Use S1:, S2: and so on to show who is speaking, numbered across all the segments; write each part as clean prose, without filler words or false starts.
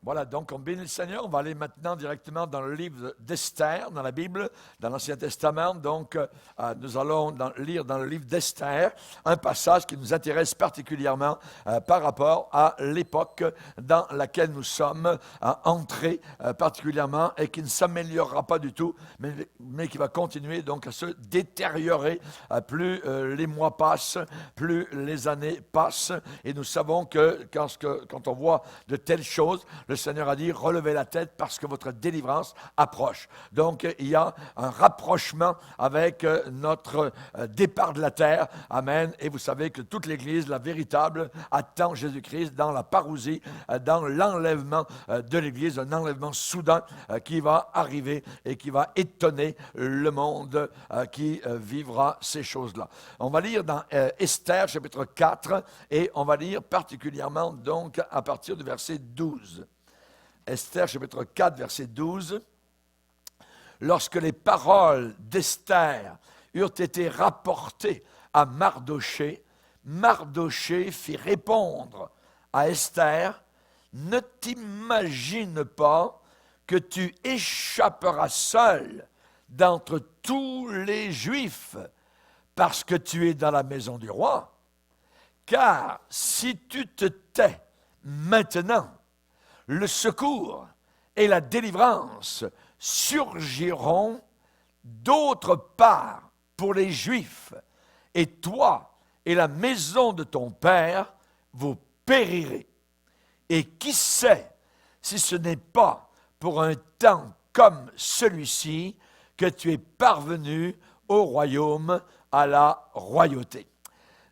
S1: Voilà, donc on bénit le Seigneur. On va aller maintenant directement dans le livre d'Esther, dans la Bible, dans l'Ancien Testament. Donc, nous allons lire dans le livre d'Esther un passage qui nous intéresse particulièrement par rapport à l'époque dans laquelle nous sommes entrés particulièrement et qui ne s'améliorera pas du tout, mais qui va continuer donc à se détériorer. Plus les mois passent, plus les années passent. Et nous savons que quand on voit de telles choses, le Seigneur a dit, relevez la tête parce que votre délivrance approche. Donc, il y a un rapprochement avec notre départ de la terre. Amen. Et vous savez que toute l'Église, la véritable, attend Jésus-Christ dans la parousie, dans l'enlèvement de l'Église, un enlèvement soudain qui va arriver et qui va étonner le monde qui vivra ces choses-là. On va lire dans Esther, chapitre 4, et on va lire particulièrement donc à partir du verset 12. Esther, chapitre 4, verset 12. Lorsque les paroles d'Esther eurent été rapportées à Mardochée, Mardochée fit répondre à Esther, « Ne t'imagine pas que tu échapperas seul d'entre tous les Juifs, parce que tu es dans la maison du roi. Car si tu te tais maintenant, le secours et la délivrance surgiront d'autre part pour les Juifs, et toi et la maison de ton père, vous périrez. Et qui sait si ce n'est pas pour un temps comme celui-ci que tu es parvenu au royaume, à la royauté. »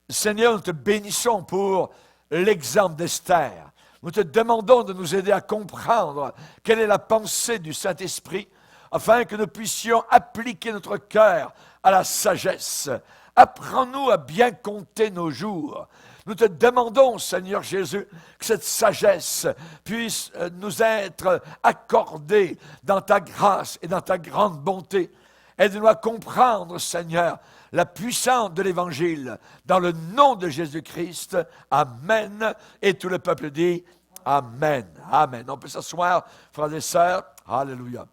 S1: Seigneur, nous te bénissons pour l'exemple d'Esther. Nous te demandons de nous aider à comprendre quelle est la pensée du Saint-Esprit, afin que nous puissions appliquer notre cœur à la sagesse. Apprends-nous à bien compter nos jours. Nous te demandons, Seigneur Jésus, que cette sagesse puisse nous être accordée dans ta grâce et dans ta grande bonté. Aide-nous à comprendre, Seigneur, la puissance de l'Évangile, dans le nom de Jésus-Christ. Amen. Et tout le peuple dit Amen. Amen. On peut s'asseoir, frères et sœurs. Alléluia.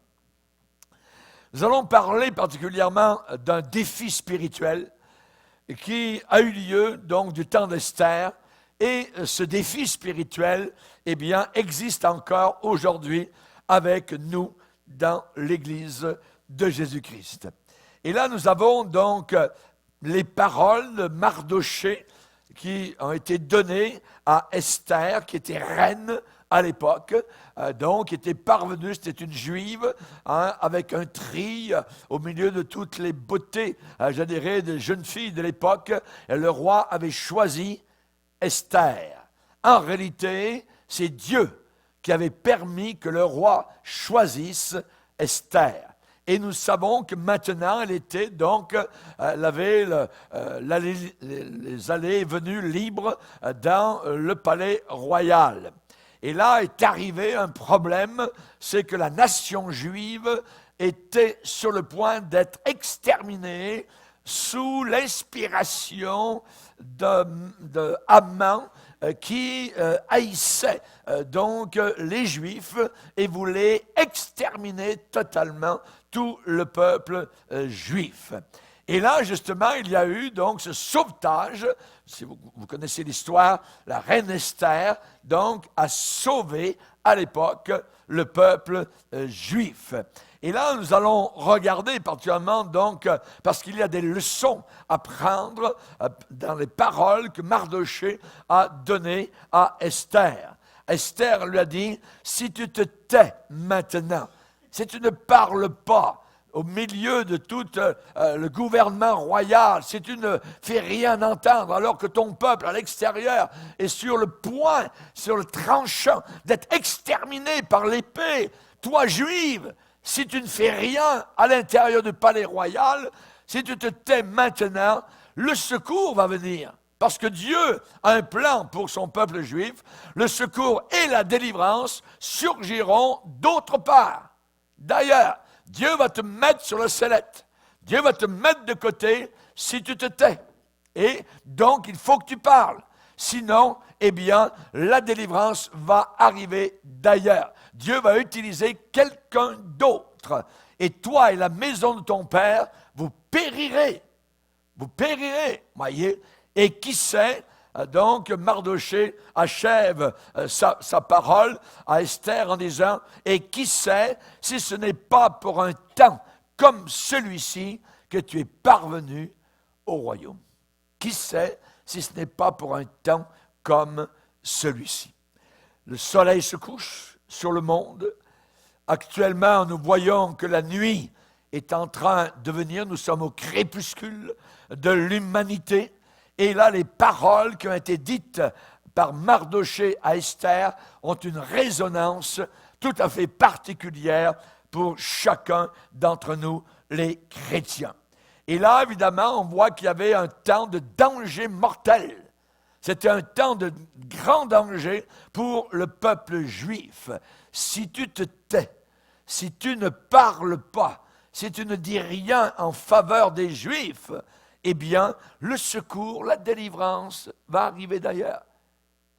S1: Nous allons parler particulièrement d'un défi spirituel qui a eu lieu donc du temps d'Esther. Et ce défi spirituel, eh bien, existe encore aujourd'hui avec nous dans l'Église de Jésus-Christ. Et là, nous avons donc les paroles de Mardochée qui ont été données à Esther, qui était reine à l'époque, donc qui était parvenue, c'était une juive, avec un tri au milieu de toutes les beautés, je dirais, des jeunes filles de l'époque. Et le roi avait choisi Esther. En réalité, c'est Dieu qui avait permis que le roi choisisse Esther. Et nous savons que maintenant, elle était donc, elle avait les allées et venues libres dans le palais royal. Et là est arrivé un problème, c'est que la nation juive était sur le point d'être exterminée sous l'inspiration de Haman, qui haïssait donc les Juifs et voulait exterminer totalement tout le peuple juif. Et là, justement, il y a eu donc ce sauvetage. Si vous connaissez l'histoire, la reine Esther, donc, a sauvé à l'époque le peuple juif. Et là, nous allons regarder particulièrement, donc, parce qu'il y a des leçons à prendre dans les paroles que Mardochée a données à Esther. Esther lui a dit, si tu te tais maintenant, si tu ne parles pas au milieu de tout le gouvernement royal, si tu ne fais rien entendre, alors que ton peuple à l'extérieur est sur le point, sur le tranchant, d'être exterminé par l'épée, toi juive, si tu ne fais rien à l'intérieur du palais royal, si tu te tais maintenant, le secours va venir. Parce que Dieu a un plan pour son peuple juif, le secours et la délivrance surgiront d'autre part. D'ailleurs, Dieu va te mettre sur le sellette. Dieu va te mettre de côté si tu te tais. Et donc, il faut que tu parles. Sinon, eh bien, la délivrance va arriver d'ailleurs. Dieu va utiliser quelqu'un d'autre. Et toi et la maison de ton père, vous périrez. Vous périrez, voyez. Et qui sait, donc Mardochée achève sa parole à Esther en disant, et qui sait si ce n'est pas pour un temps comme celui-ci que tu es parvenu au royaume. Qui sait si ce n'est pas pour un temps comme celui-ci. Le soleil se couche sur le monde. Actuellement, nous voyons que la nuit est en train de venir. Nous sommes au crépuscule de l'humanité. Et là, les paroles qui ont été dites par Mardochée à Esther ont une résonance tout à fait particulière pour chacun d'entre nous, les chrétiens. Et là, évidemment, on voit qu'il y avait un temps de danger mortel. C'était un temps de grand danger pour le peuple juif. Si tu te tais, si tu ne parles pas, si tu ne dis rien en faveur des Juifs, eh bien, le secours, la délivrance va arriver d'ailleurs.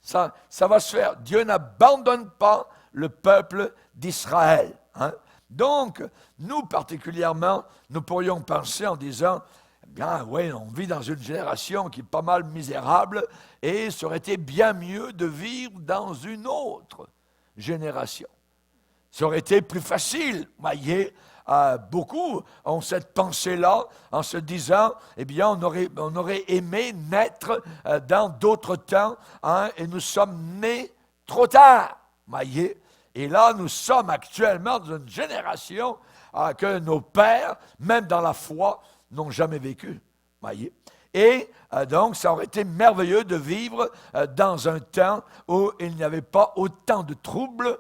S1: Ça va se faire. Dieu n'abandonne pas le peuple d'Israël. Donc, nous particulièrement, nous pourrions penser en disant, eh bien, oui, on vit dans une génération qui est pas mal misérable et ça aurait été bien mieux de vivre dans une autre génération. Ça aurait été plus facile, voyez. Beaucoup ont cette pensée-là en se disant, eh bien, on aurait aimé naître dans d'autres temps, et nous sommes nés trop tard, voyez. Et là, nous sommes actuellement dans une génération que nos pères, même dans la foi, n'ont jamais vécu, voyez. Et donc, ça aurait été merveilleux de vivre dans un temps où il n'y avait pas autant de troubles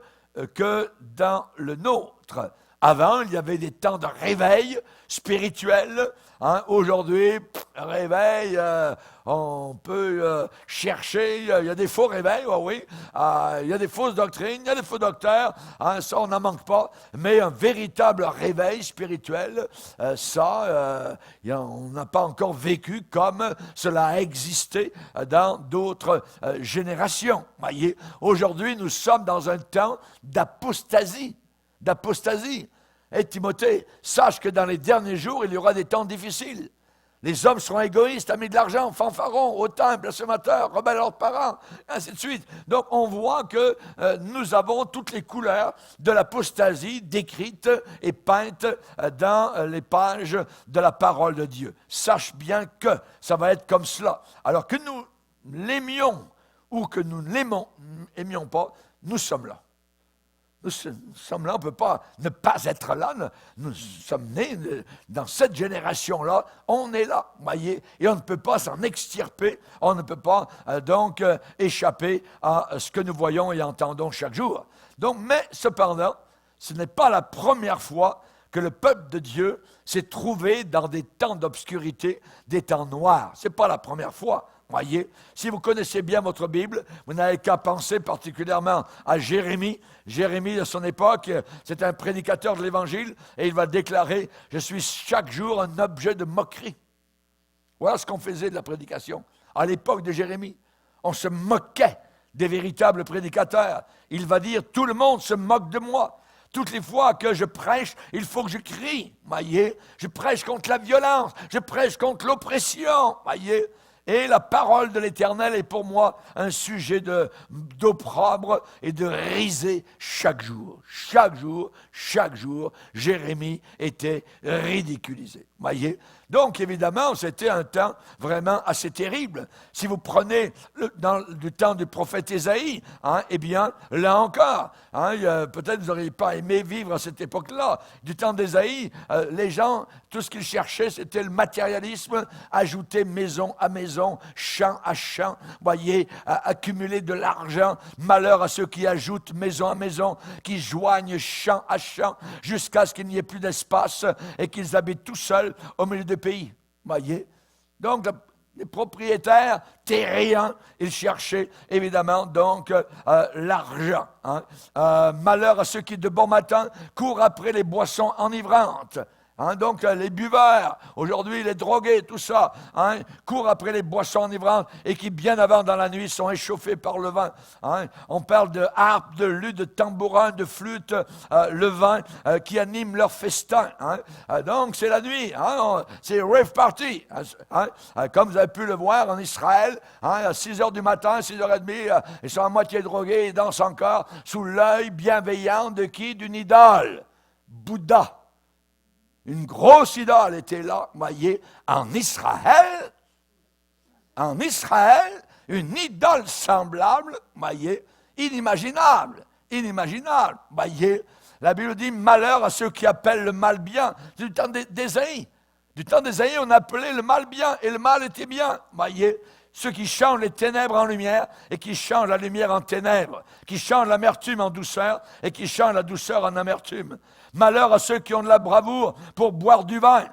S1: que dans le nôtre. Avant, il y avait des temps de réveil spirituel. Aujourd'hui, réveil, on peut chercher, il y a des faux réveils, oui. Il y a des fausses doctrines, il y a des faux docteurs, ça on n'en manque pas. Mais un véritable réveil spirituel, on n'a pas encore vécu comme cela a existé dans d'autres générations. Voyez, aujourd'hui, nous sommes dans un temps d'apostasie. Et Timothée, sache que dans les derniers jours, il y aura des temps difficiles. Les hommes seront égoïstes, amis de l'argent, fanfarons, hautains, blasphémateurs, rebelles à leurs parents, ainsi de suite. Donc, on voit que nous avons toutes les couleurs de l'apostasie décrites et peintes dans les pages de la parole de Dieu. Sache bien que ça va être comme cela. Alors que nous l'aimions ou que nous ne l'aimions pas, nous sommes là. Nous sommes là, on ne peut pas ne pas être là. Nous sommes nés dans cette génération-là. On est là, voyez, et on ne peut pas s'en extirper. On ne peut pas donc échapper à ce que nous voyons et entendons chaque jour. Donc, mais cependant, ce n'est pas la première fois que le peuple de Dieu s'est trouvé dans des temps d'obscurité, des temps noirs. Ce n'est pas la première fois. Voyez, si vous connaissez bien votre Bible, vous n'avez qu'à penser particulièrement à Jérémie. Jérémie, de son époque, c'est un prédicateur de l'Évangile, et il va déclarer « Je suis chaque jour un objet de moquerie ». Voilà ce qu'on faisait de la prédication. À l'époque de Jérémie, on se moquait des véritables prédicateurs. Il va dire « Tout le monde se moque de moi ». Toutes les fois que je prêche, il faut que je crie, voyez. Je prêche contre la violence, je prêche contre l'oppression, voyez. Et la parole de l'Éternel est pour moi un sujet d'opprobre et de risée chaque jour. Chaque jour, Jérémie était ridiculisé. Voyez? Donc, évidemment, c'était un temps vraiment assez terrible. Si vous prenez du temps du prophète Ésaïe, eh bien, là encore, peut-être vous n'auriez pas aimé vivre à cette époque-là. Du temps d'Ésaïe, les gens, tout ce qu'ils cherchaient, c'était le matérialisme, ajouter maison à maison, champ à champ, voyez, accumuler de l'argent. Malheur à ceux qui ajoutent maison à maison, qui joignent champ à champ, jusqu'à ce qu'il n'y ait plus d'espace et qu'ils habitent tout seuls au milieu du pays. Voyez? Donc, les propriétaires terriens, ils cherchaient évidemment donc l'argent. Malheur à ceux qui de bon matin courent après les boissons enivrantes. Donc, les buveurs, aujourd'hui, les drogués, tout ça, courent après les boissons enivrantes et qui, bien avant dans la nuit, sont échauffés par le vin. On parle de harpe, de luth, de tambourin, de flûte, le vin qui anime leur festin. Donc, c'est la nuit, c'est rave party. Comme vous avez pu le voir en Israël, à 6 heures du matin, 6h30, ils sont à moitié drogués, ils dansent encore sous l'œil bienveillant de qui? D'une idole, Bouddha. Une grosse idole était là, voyez, en Israël, une idole semblable, voyez, inimaginable, voyez. La Bible dit, malheur à ceux qui appellent le mal bien. Du temps d'Ésaïe. Du temps d'Ésaïe, on appelait le mal bien, et le mal était bien, voyez. Ceux qui changent les ténèbres en lumière et qui changent la lumière en ténèbres, qui changent l'amertume en douceur et qui changent la douceur en amertume. Malheur à ceux qui ont de la bravoure pour boire du vin,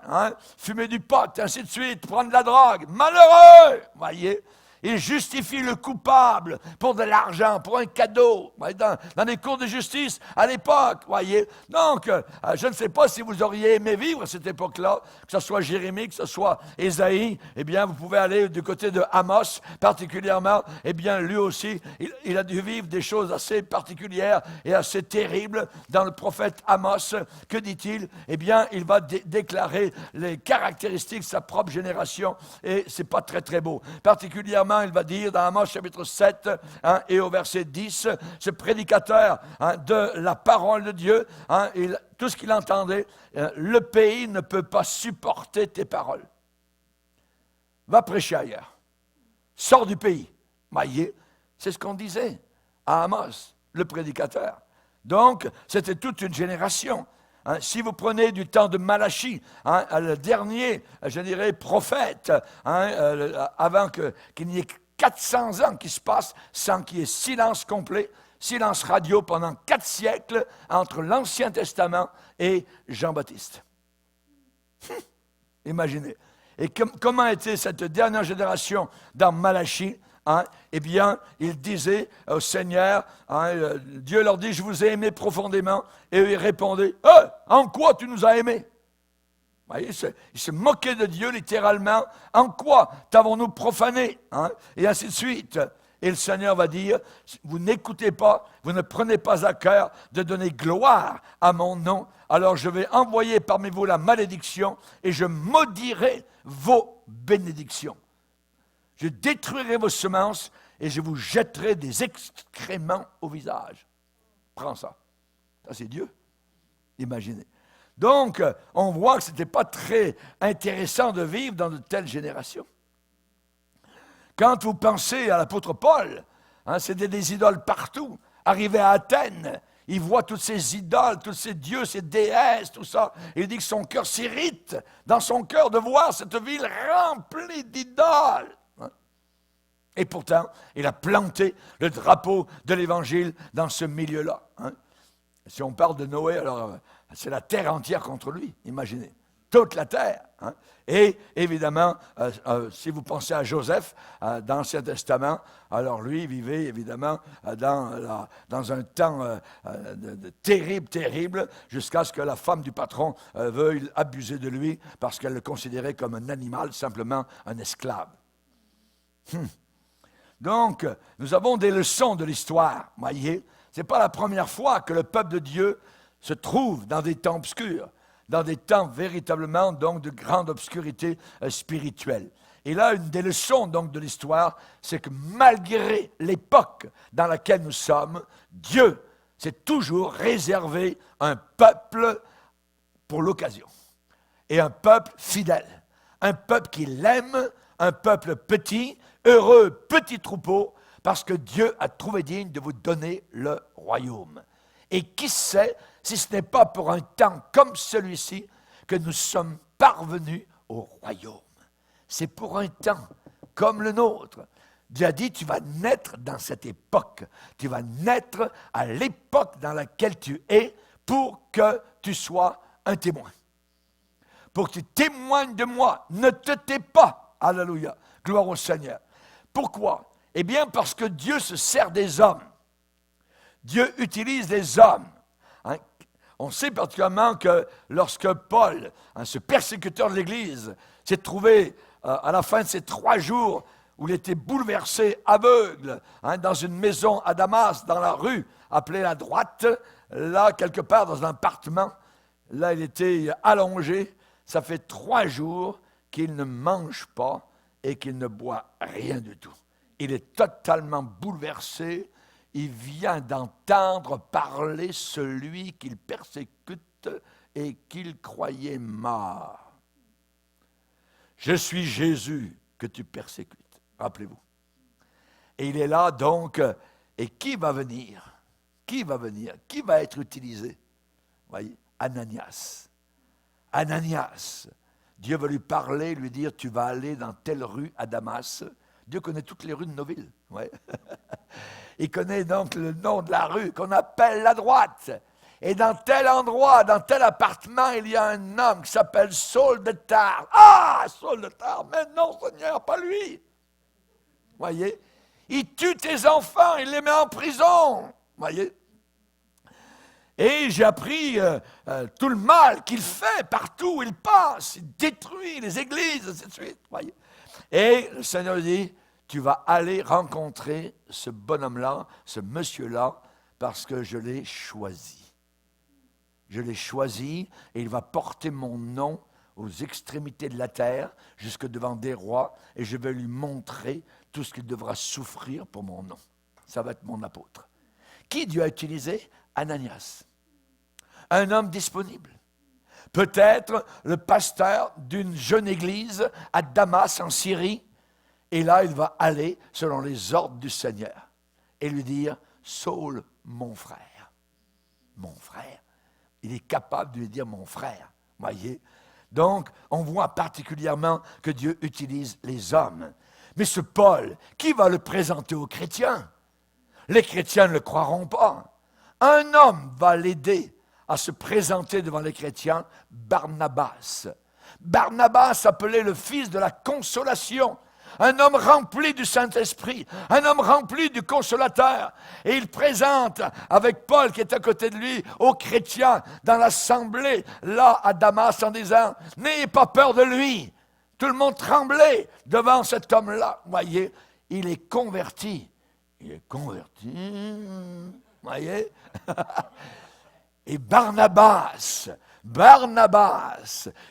S1: fumer du pot, ainsi de suite, prendre de la drogue. Malheureux, voyez. Ils justifient le coupable pour de l'argent, pour un cadeau, dans les cours de justice à l'époque, voyez. Donc, je ne sais pas si vous auriez aimé vivre à cette époque-là, que ce soit Jérémie, que ce soit Ésaïe, eh bien, vous pouvez aller du côté de Amos, particulièrement, eh bien, lui aussi, il a dû vivre des choses assez particulières et assez terribles dans le prophète Amos. Que dit-il? Eh bien, il va déclarer les caractéristiques de sa propre génération, et c'est pas très, très beau. Particulièrement, il va dire dans Amos chapitre 7 et au verset 10, ce prédicateur de la parole de Dieu, tout ce qu'il entendait, le pays ne peut pas supporter tes paroles. Va prêcher ailleurs. Sors du pays. Voyez, c'est ce qu'on disait à Amos, le prédicateur. Donc, c'était toute une génération. Si vous prenez du temps de Malachie, le dernier, je dirais, prophète, avant qu'il n'y ait 400 ans qui se passent sans qu'il y ait silence complet, silence radio pendant 4 siècles entre l'Ancien Testament et Jean-Baptiste. Imaginez. Et comment était cette dernière génération dans Malachie? Eh bien, il disait au Seigneur, Dieu leur dit, je vous ai aimé profondément. Et eux, ils répondaient, en quoi tu nous as aimés? Vous voyez, ils se moquaient de Dieu littéralement. En quoi t'avons-nous profané? Et ainsi de suite. Et le Seigneur va dire, vous n'écoutez pas, vous ne prenez pas à cœur de donner gloire à mon nom. Alors je vais envoyer parmi vous la malédiction et je maudirai vos bénédictions. Je détruirai vos semences et je vous jetterai des excréments au visage. Prends ça. Ça, c'est Dieu. Imaginez. Donc, on voit que ce n'était pas très intéressant de vivre dans de telles générations. Quand vous pensez à l'apôtre Paul, c'était des idoles partout. Arrivé à Athènes, il voit toutes ces idoles, tous ces dieux, ces déesses, tout ça. Il dit que son cœur s'irrite dans son cœur de voir cette ville remplie d'idoles. Et pourtant, il a planté le drapeau de l'Évangile dans ce milieu-là. Si on parle de Noé, alors c'est la terre entière contre lui, imaginez. Toute la terre. Et évidemment, si vous pensez à Joseph, dans l'Ancien Testament, alors lui vivait évidemment dans un temps terrible, jusqu'à ce que la femme du patron veuille abuser de lui, parce qu'elle le considérait comme un animal, simplement un esclave. Donc, nous avons des leçons de l'histoire, voyez. Ce n'est pas la première fois que le peuple de Dieu se trouve dans des temps obscurs, dans des temps véritablement donc de grande obscurité spirituelle. Et là, une des leçons donc de l'histoire, c'est que malgré l'époque dans laquelle nous sommes, Dieu s'est toujours réservé un peuple pour l'occasion. Et un peuple fidèle, un peuple qui l'aime, un peuple petit, heureux petit troupeau, parce que Dieu a trouvé digne de vous donner le royaume. Et qui sait si ce n'est pas pour un temps comme celui-ci que nous sommes parvenus au royaume. C'est pour un temps comme le nôtre. Dieu a dit, tu vas naître dans cette époque. Tu vas naître à l'époque dans laquelle tu es pour que tu sois un témoin. Pour que tu témoignes de moi. Ne te tais pas. Alléluia. Gloire au Seigneur. Pourquoi? Eh bien, parce que Dieu se sert des hommes. Dieu utilise des hommes. On sait particulièrement que lorsque Paul, ce persécuteur de l'Église, s'est trouvé à la fin de ces 3 jours où il était bouleversé, aveugle, dans une maison à Damas, dans la rue appelée la Droite, là, quelque part dans un appartement, là, il était allongé. Ça fait 3 jours qu'il ne mange pas et qu'il ne boit rien du tout. Il est totalement bouleversé. Il vient d'entendre parler celui qu'il persécute et qu'il croyait mort. Je suis Jésus que tu persécutes. Rappelez-vous. Et il est là donc, et qui va venir? Qui va venir? Qui va être utilisé? Vous voyez, Ananias. Ananias. Dieu va lui parler, lui dire, tu vas aller dans telle rue à Damas. Dieu connaît toutes les rues de nos villes. Ouais. Il connaît donc le nom de la rue qu'on appelle la Droite. Et dans tel endroit, dans tel appartement, il y a un homme qui s'appelle Saul de Tarse. Ah, Saul de Tarse, mais non, Seigneur, pas lui. Voyez, il tue tes enfants, il les met en prison. Voyez. Et j'ai appris tout le mal qu'il fait partout où il passe. Il détruit les églises, ainsi de suite. Voyez. Et le Seigneur dit, tu vas aller rencontrer ce bonhomme-là, ce monsieur-là, parce que je l'ai choisi. Je l'ai choisi et il va porter mon nom aux extrémités de la terre, jusque devant des rois, et je vais lui montrer tout ce qu'il devra souffrir pour mon nom. Ça va être mon apôtre. Qui Dieu a utilisé? Ananias. Un homme disponible. Peut-être le pasteur d'une jeune église à Damas, en Syrie, et là, il va aller selon les ordres du Seigneur et lui dire, Saul, mon frère. Mon frère. Il est capable de lui dire mon frère. Voyez? Donc, on voit particulièrement que Dieu utilise les hommes. Mais ce Paul, qui va le présenter aux chrétiens? Les chrétiens ne le croiront pas. Un homme va l'aider à se présenter devant les chrétiens, Barnabas. Barnabas, appelé le fils de la consolation. Un homme rempli du Saint-Esprit, un homme rempli du Consolateur. Et il présente avec Paul qui est à côté de lui aux chrétiens dans l'assemblée là à Damas en disant « N'ayez pas peur de lui ». Tout le monde tremblait devant cet homme-là. Voyez, il est converti. Il est converti. Voyez. Et Barnabas,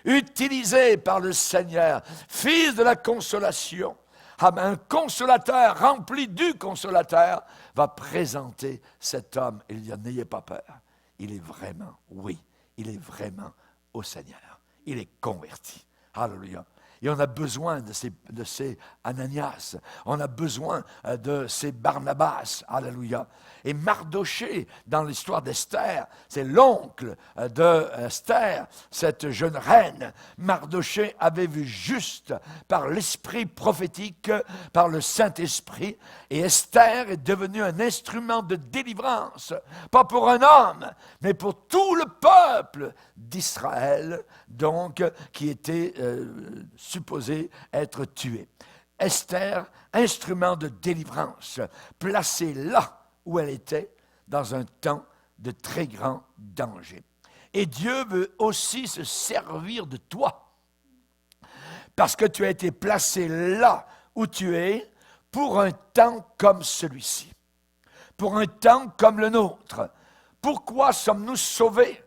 S1: utilisé par le Seigneur, fils de la consolation, un consolateur rempli du consolateur, va présenter cet homme et lui dire, n'ayez pas peur. Il est vraiment, oui, il est vraiment au Seigneur. Il est converti. Alléluia. Et on a besoin de ces Ananias. On a besoin de ces Barnabas. Alléluia. Et Mardoché, dans l'histoire d'Esther, c'est l'oncle d'Esther, cette jeune reine. Mardoché avait vu juste par l'esprit prophétique, par le Saint-Esprit. Et Esther est devenue un instrument de délivrance. Pas pour un homme, mais pour tout le peuple d'Israël, donc, qui était supposé être tué. Esther, instrument de délivrance, placé là où elle était, dans un temps de très grand danger. Et Dieu veut aussi se servir de toi, parce que tu as été placé là où tu es, pour un temps comme celui-ci, pour un temps comme le nôtre. Pourquoi sommes-nous sauvés?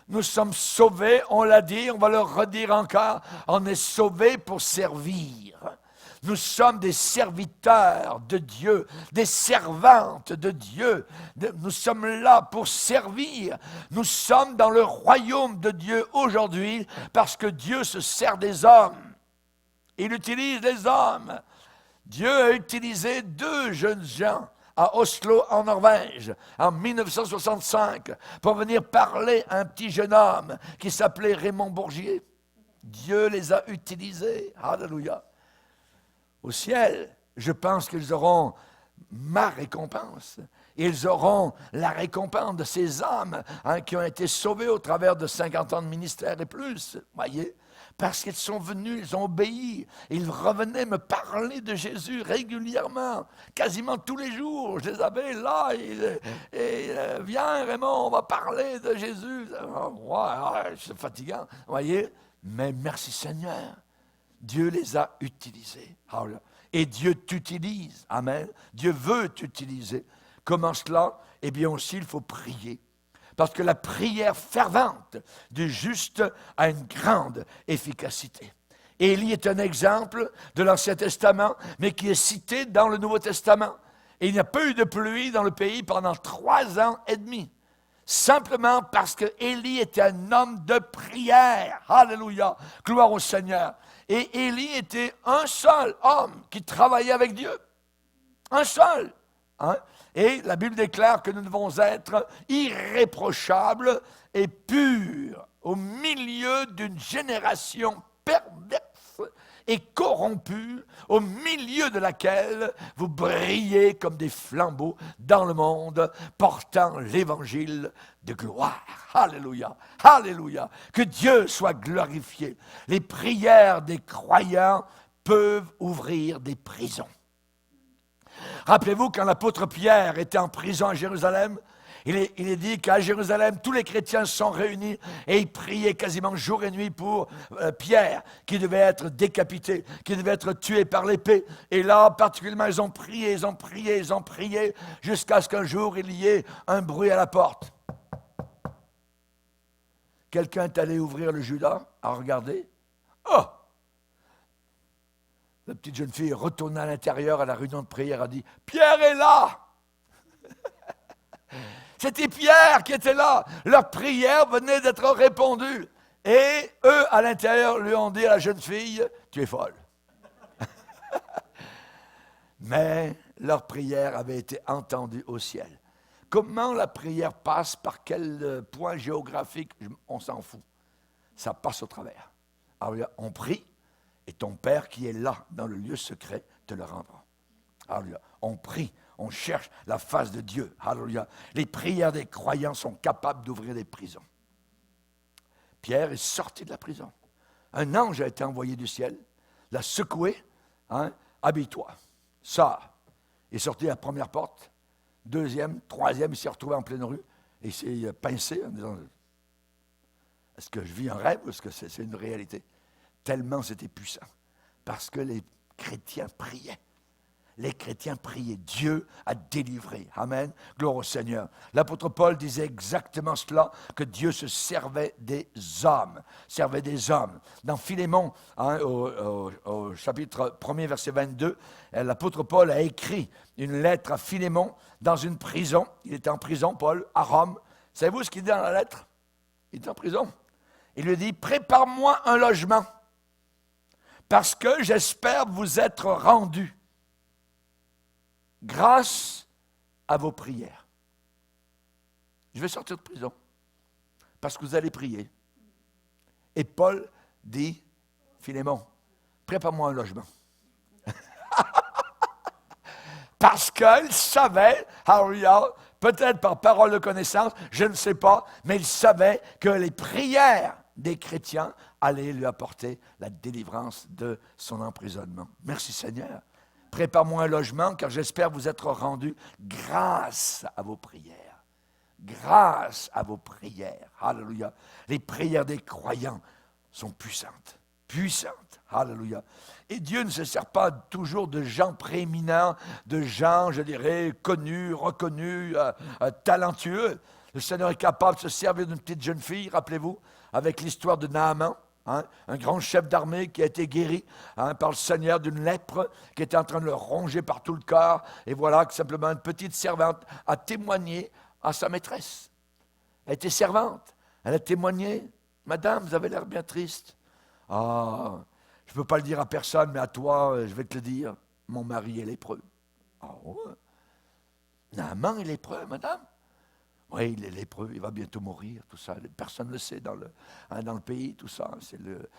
S1: Nous sommes sauvés, on l'a dit, on va le redire encore, on est sauvés pour servir. Nous sommes des serviteurs de Dieu, des servantes de Dieu. Nous sommes là pour servir. Nous sommes dans le royaume de Dieu aujourd'hui parce que Dieu se sert des hommes. Il utilise les hommes. Dieu a utilisé 2 jeunes gens à Oslo, en Norvège, en 1965, pour venir parler à un petit jeune homme qui s'appelait Raymond Bourgier. Dieu les a utilisés. Alléluia. Au ciel, je pense qu'ils auront ma récompense. Ils auront la récompense de ces hommes qui ont été sauvés au travers de 50 ans de ministère et plus. Voyez? Parce qu'ils sont venus, ils ont obéi. Ils revenaient me parler de Jésus régulièrement, quasiment tous les jours. Je les avais là, et viens Raymond, on va parler de Jésus. Ouais, c'est fatigant. Vous voyez, mais merci Seigneur. Dieu les a utilisés. Et Dieu t'utilise. Amen. Dieu veut t'utiliser. Comment cela? Eh bien aussi, il faut prier. Parce que la prière fervente du juste a une grande efficacité. Élie est un exemple de l'Ancien Testament, mais qui est cité dans le Nouveau Testament. Et il n'y a pas eu de pluie dans le pays pendant 3 ans et demi. Simplement parce que Élie était un homme de prière. Alléluia. Gloire au Seigneur. Et Élie était un seul homme qui travaillait avec Dieu. Un seul. Hein? Et la Bible déclare que nous devons être irréprochables et purs au milieu d'une génération perverse et corrompue, au milieu de laquelle vous brillez comme des flambeaux dans le monde, portant l'évangile de gloire. Alléluia, alléluia. Que Dieu soit glorifié. Les prières des croyants peuvent ouvrir des prisons. Rappelez-vous quand l'apôtre Pierre était en prison à Jérusalem, il est dit qu'à Jérusalem, tous les chrétiens se sont réunis et ils priaient quasiment jour et nuit pour Pierre, qui devait être décapité, qui devait être tué par l'épée. Et là, particulièrement, ils ont prié, jusqu'à ce qu'un jour, il y ait un bruit à la porte. Quelqu'un est allé ouvrir le Judas, à regarder. Oh! La petite jeune fille est retournée à l'intérieur, à la réunion de prière, a dit « Pierre est là !» C'était Pierre qui était là. Leur prière venait d'être répondue. Et eux, à l'intérieur, lui ont dit à la jeune fille « Tu es folle. » Mais leur prière avait été entendue au ciel. Comment la prière passe, par quel point géographique, on s'en fout. Ça passe au travers. Alors, on prie, et ton Père qui est là, dans le lieu secret, te le rendra. Alors, on prie. On cherche la face de Dieu. Alléluia. Les prières des croyants sont capables d'ouvrir des prisons. Pierre est sorti de la prison. Un ange a été envoyé du ciel, l'a secoué. Habille-toi. Sors. Il est sorti à la première porte, deuxième, troisième, il s'est retrouvé en pleine rue et il s'est pincé en disant « Est-ce que je vis un rêve ou est-ce que c'est une réalité ?» Tellement c'était puissant. Parce que les chrétiens priaient. Les chrétiens priaient. Dieu a délivré. Amen. Gloire au Seigneur. L'apôtre Paul disait exactement cela, que Dieu se servait des hommes. Servait des hommes. Dans Philémon, au chapitre 1er, verset 22, l'apôtre Paul a écrit une lettre à Philémon dans une prison. Il était en prison, Paul, à Rome. Savez-vous ce qu'il dit dans la lettre? Il est en prison. Il lui dit, « Prépare-moi un logement, parce que j'espère vous être rendu. Grâce à vos prières. » Je vais sortir de prison parce que vous allez prier. Et Paul dit, Philémon, prépare-moi un logement. Parce qu'il savait, peut-être par parole de connaissance, je ne sais pas, mais il savait que les prières des chrétiens allaient lui apporter la délivrance de son emprisonnement. Merci Seigneur. Prépare-moi un logement, car j'espère vous être rendu grâce à vos prières. Grâce à vos prières. Alléluia. Les prières des croyants sont puissantes. Puissantes. Alléluia. Et Dieu ne se sert pas toujours de gens prééminents, de gens, je dirais, connus, reconnus, talentueux. Le Seigneur est capable de se servir d'une petite jeune fille, rappelez-vous, avec l'histoire de Naaman. Un grand chef d'armée qui a été guéri par le Seigneur d'une lèpre qui était en train de le ronger par tout le corps. Et voilà que simplement une petite servante a témoigné à sa maîtresse. Elle était servante. Elle a témoigné. « Madame, vous avez l'air bien triste. » « Ah, je ne peux pas le dire à personne, mais à toi, je vais te le dire. Mon mari est lépreux. » « Ah ouais. Naaman est lépreux, madame. » « Oui, il est lépreux, il va bientôt mourir, tout ça. Personne ne le sait dans le pays, tout ça. C'est le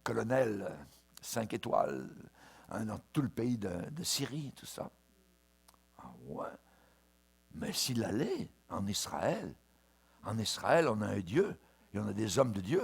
S1: colonel 5 étoiles dans tout le pays de Syrie, tout ça. Ah ouais. Mais s'il allait en Israël, on a un Dieu et on a des hommes de Dieu.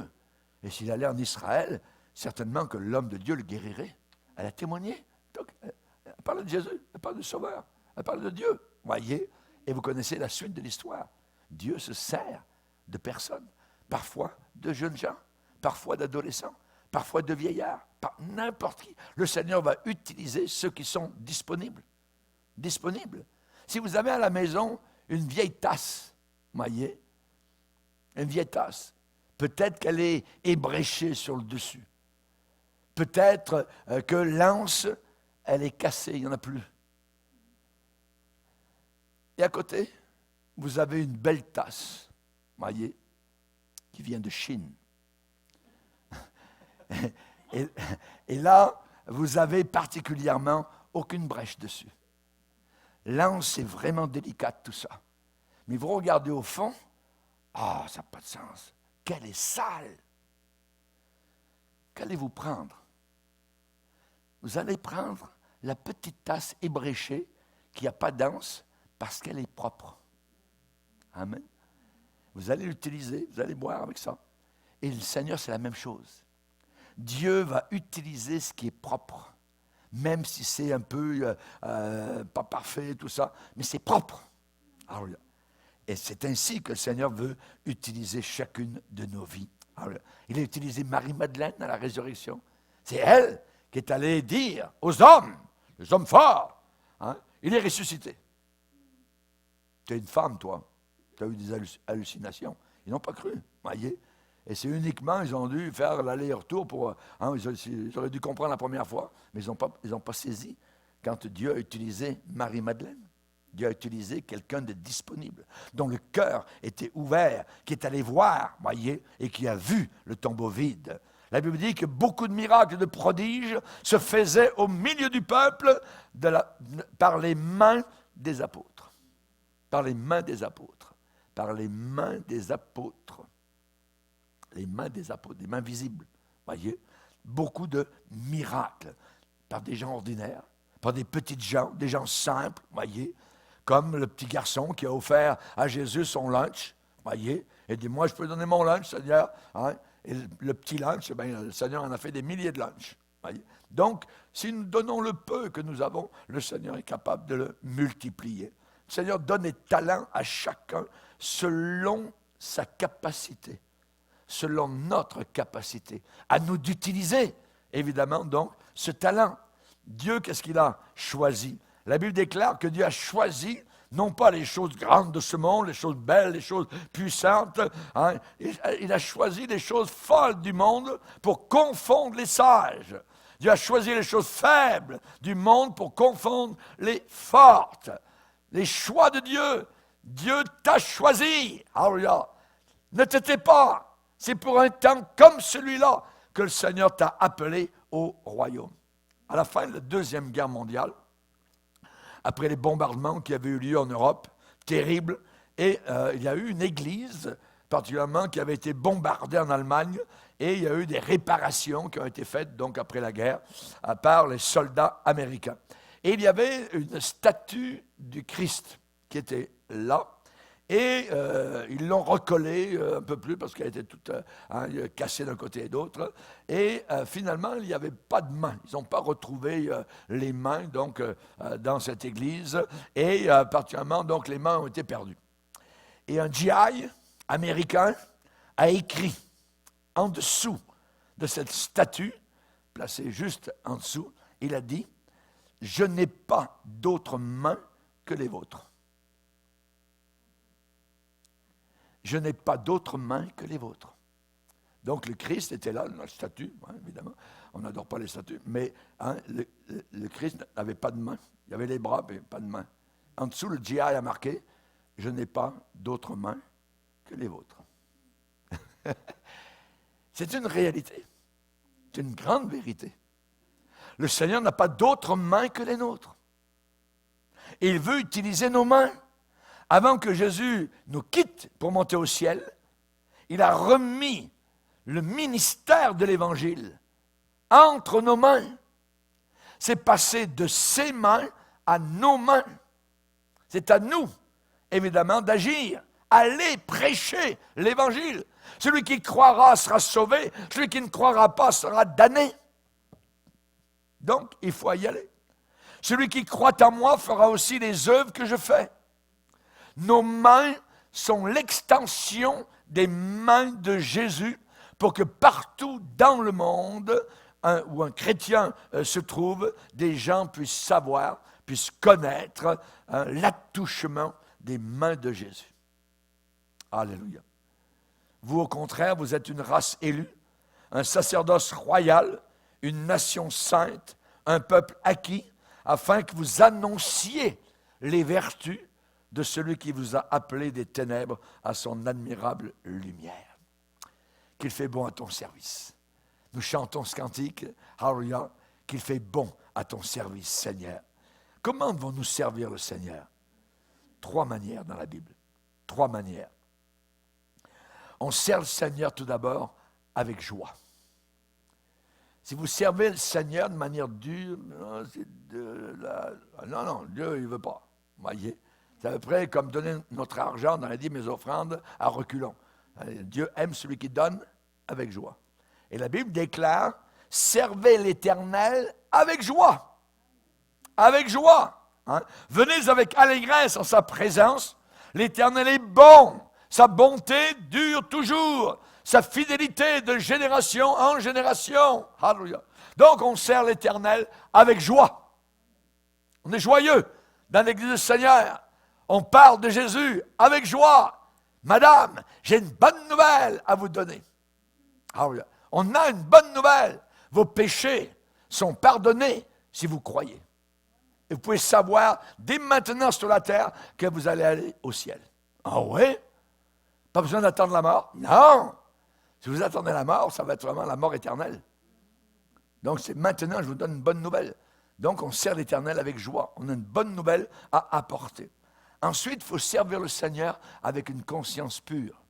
S1: Et s'il allait en Israël, certainement que l'homme de Dieu le guérirait. Elle a témoigné. Donc, elle parle de Jésus, elle parle du Sauveur, elle parle de Dieu. Voyez. Et vous connaissez la suite de l'histoire. Dieu se sert de personnes, parfois de jeunes gens, parfois d'adolescents, parfois de vieillards, par n'importe qui. Le Seigneur va utiliser ceux qui sont disponibles. Disponibles. Si vous avez à la maison une vieille tasse, voyez, une vieille tasse, peut-être qu'elle est ébréchée sur le dessus. Peut-être que l'anse, elle est cassée, il n'y en a plus. Et à côté, vous avez une belle tasse, voyez, qui vient de Chine. Et là, vous avez particulièrement aucune brèche dessus. L'anse est vraiment délicate, tout ça. Mais vous regardez au fond, ça n'a pas de sens. Qu'elle est sale. Qu'allez-vous prendre? Vous allez prendre la petite tasse ébréchée qui n'a pas d'anse parce qu'elle est propre. Amen. Vous allez l'utiliser, vous allez boire avec ça. Et le Seigneur, c'est la même chose. Dieu va utiliser ce qui est propre, même si c'est un peu pas parfait, tout ça, mais c'est propre. Alléluia. Et c'est ainsi que le Seigneur veut utiliser chacune de nos vies. Alléluia. Il a utilisé Marie-Madeleine à la résurrection. C'est elle qui est allée dire aux hommes, les hommes forts, il est ressuscité. Tu es une femme, toi. Tu as eu des hallucinations. Ils n'ont pas cru, voyez. Et c'est uniquement, ils ont dû faire l'aller-retour pour... ils auraient dû comprendre la première fois, mais ils n'ont pas saisi quand Dieu a utilisé Marie-Madeleine. Dieu a utilisé quelqu'un de disponible, dont le cœur était ouvert, qui est allé voir, voyez, et qui a vu le tombeau vide. La Bible dit que beaucoup de miracles et de prodiges se faisaient au milieu du peuple par les mains des apôtres. Par les mains des apôtres. Par les mains des apôtres. Les mains des apôtres, des mains visibles. Voyez, beaucoup de miracles par des gens ordinaires, par des petites gens, des gens simples, voyez, comme le petit garçon qui a offert à Jésus son lunch, voyez, et dit, moi je peux donner mon lunch, Seigneur, et le petit lunch, le Seigneur en a fait des milliers de lunchs, voyez. Donc, si nous donnons le peu que nous avons, le Seigneur est capable de le multiplier. Le Seigneur donne des talents à chacun selon sa capacité, selon notre capacité. À nous d'utiliser, évidemment, donc, ce talent. Dieu, qu'est-ce qu'il a choisi? La Bible déclare que Dieu a choisi, non pas les choses grandes de ce monde, les choses belles, les choses puissantes. Il a choisi les choses folles du monde pour confondre les sages. Dieu a choisi les choses faibles du monde pour confondre les fortes. Les choix de Dieu. Dieu t'a choisi. Alléluia. Ne te tais pas. C'est pour un temps comme celui-là que le Seigneur t'a appelé au royaume. À la fin de la Deuxième Guerre mondiale, après les bombardements qui avaient eu lieu en Europe, terribles, et il y a eu une église, particulièrement, qui avait été bombardée en Allemagne, et il y a eu des réparations qui ont été faites, donc après la guerre, par les soldats américains. Et il y avait une statue du Christ qui était là, et ils l'ont recollée un peu plus parce qu'elle était toute cassée d'un côté et d'autre. Et finalement, il n'y avait pas de main. Ils n'ont pas retrouvé les mains donc, dans cette église. Et particulièrement, donc, les mains ont été perdues. Et un GI américain a écrit en dessous de cette statue, placée juste en dessous, il a dit « Je n'ai pas d'autres mains que les vôtres. » Je n'ai pas d'autres mains que les vôtres. Donc le Christ était là, dans la statue, évidemment. On n'adore pas les statues, mais le Christ n'avait pas de mains. Il y avait les bras, mais pas de mains. En dessous, le GI a marqué « Je n'ai pas d'autres mains que les vôtres. » C'est une réalité. C'est une grande vérité. Le Seigneur n'a pas d'autres mains que les nôtres. Et il veut utiliser nos mains. Avant que Jésus nous quitte pour monter au ciel, il a remis le ministère de l'Évangile entre nos mains. C'est passé de ses mains à nos mains. C'est à nous, évidemment, d'agir. Allez prêcher l'Évangile. Celui qui croira sera sauvé. Celui qui ne croira pas sera damné. Donc, il faut y aller. Celui qui croit en moi fera aussi les œuvres que je fais. Nos mains sont l'extension des mains de Jésus pour que partout dans le monde où un chrétien se trouve, des gens puissent savoir, puissent connaître l'attouchement des mains de Jésus. Alléluia. Vous, au contraire, vous êtes une race élue, un sacerdoce royal, une nation sainte, un peuple acquis, afin que vous annonciez les vertus de celui qui vous a appelé des ténèbres à son admirable lumière. Qu'il fait bon à ton service. Nous chantons ce cantique, Alléluia, qu'il fait bon à ton service, Seigneur. Comment devons-nous servir le Seigneur? 3 manières dans la Bible. 3 manières. On sert le Seigneur tout d'abord avec joie. Si vous servez le Seigneur de manière dure, non, Dieu, il ne veut pas. Voyez? C'est à peu près comme donner notre argent dans la dîme et les offrandes à reculons. Dieu aime celui qui donne avec joie. Et la Bible déclare, servez l'Éternel avec joie. Avec joie. Hein? Venez avec allégresse en sa présence. L'Éternel est bon. Sa bonté dure toujours. Sa fidélité de génération en génération. Alléluia. Donc on sert l'Éternel avec joie. On est joyeux dans l'Église du Seigneur. On parle de Jésus avec joie. Madame, j'ai une bonne nouvelle à vous donner. Alléluia. On a une bonne nouvelle. Vos péchés sont pardonnés si vous croyez. Et vous pouvez savoir dès maintenant sur la terre que vous allez aller au ciel. Ah oui? Pas besoin d'attendre la mort? Non! Si vous attendez la mort, ça va être vraiment la mort éternelle. Donc c'est maintenant, je vous donne une bonne nouvelle. Donc on sert l'Éternel avec joie. On a une bonne nouvelle à apporter. Ensuite, il faut servir le Seigneur avec une conscience pure.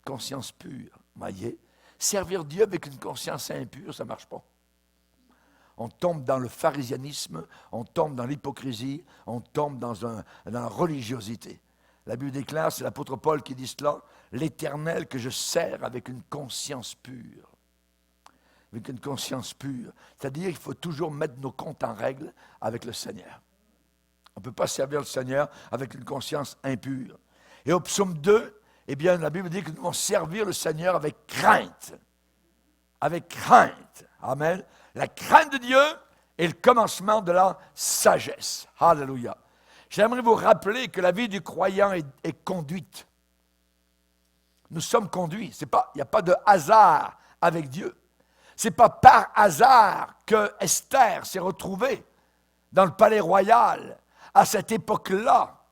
S1: Conscience pure, voyez? Servir Dieu avec une conscience impure, ça ne marche pas. On tombe dans le pharisianisme, on tombe dans l'hypocrisie, on tombe dans la religiosité. La Bible déclare, c'est l'apôtre Paul qui dit cela, l'Éternel que je sers avec une conscience pure. Avec une conscience pure. C'est-à-dire qu'il faut toujours mettre nos comptes en règle avec le Seigneur. On ne peut pas servir le Seigneur avec une conscience impure. Et au psaume 2, eh bien, la Bible dit que nous devons servir le Seigneur avec crainte. Avec crainte. Amen. La crainte de Dieu est le commencement de la sagesse. Alléluia. J'aimerais vous rappeler que la vie du croyant est conduite. Nous sommes conduits. Il n'y a pas de hasard avec Dieu. Ce n'est pas par hasard que Esther s'est retrouvée dans le palais royal à cette époque-là,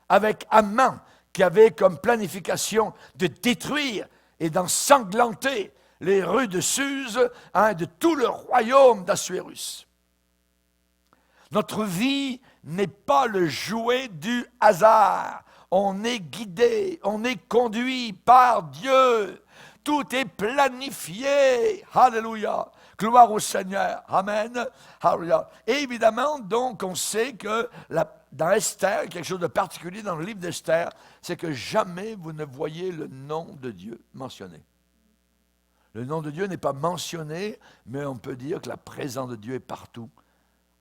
S1: avec Haman, qui avait comme planification de détruire et d'ensanglanter les rues de Suse, de tout le royaume d'Assuérus. Notre vie n'est pas le jouet du hasard. On est guidé, on est conduit par Dieu. Tout est planifié. Alléluia. Gloire au Seigneur. Amen. Alléluia. Et évidemment, donc, on sait que dans Esther, quelque chose de particulier dans le livre d'Esther, c'est que jamais vous ne voyez le nom de Dieu mentionné. Le nom de Dieu n'est pas mentionné, mais on peut dire que la présence de Dieu est partout.